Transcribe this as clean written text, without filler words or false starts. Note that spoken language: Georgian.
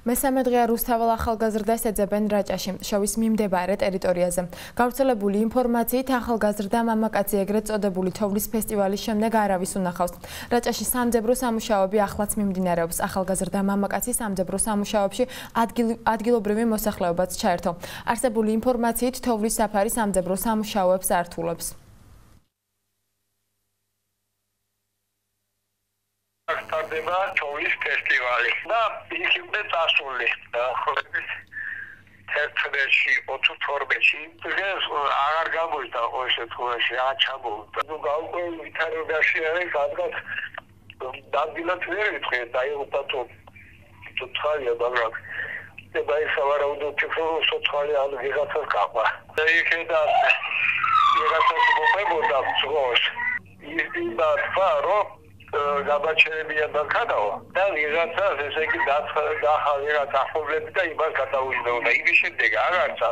მესამე დღეა რუსთაველ ახალგაზრდას ეძებენ რაჭაში, შოვის მიმდებარე ტერიტორიაზე. გავრცელებული ინფორმაციით ახალგაზრდა მამაკაცი ეგრეთ წოდებული თოვლის ფესტივალის შემდეგ არავის უნახავს. რაჭაში სამძებრო სამუშაოები ახლაც მიმდინარეობს. ახალგაზრდა მამაკაცი სამძებრო სამუშაოებში ადგილობრივი მოსახლეობაც ჩაერთო. არსებული ინფორმაციით თოვლის საფარი სამძებრო სამუშაოებს ართულებს. სტარდება თოვლის ფესტივალი და იქ იყო წასული თერთმეტში 22-ში დღეს აღარ გამოვიდა ყოველ შემთხვევაში აჩამოვიდა ნუ გავყვე ვითარებაში არის რადგან დაბილად ვერ ვიტყვი დაიღუპა თუ ცხალია მაგრამ და ის სავარაუდოდ ფიქრობ სოციალი ან ვიღაცას გაყვა და იქედა ვიღაცას მოხებოდა ძღოს ისინი თარო გაბაჩერებია და ქადაო და ვიღაცას ესე იგი დაახალ ვიღაც ახლობლები და იმას გადაუждეოდა იმის შემდეგ აღარცა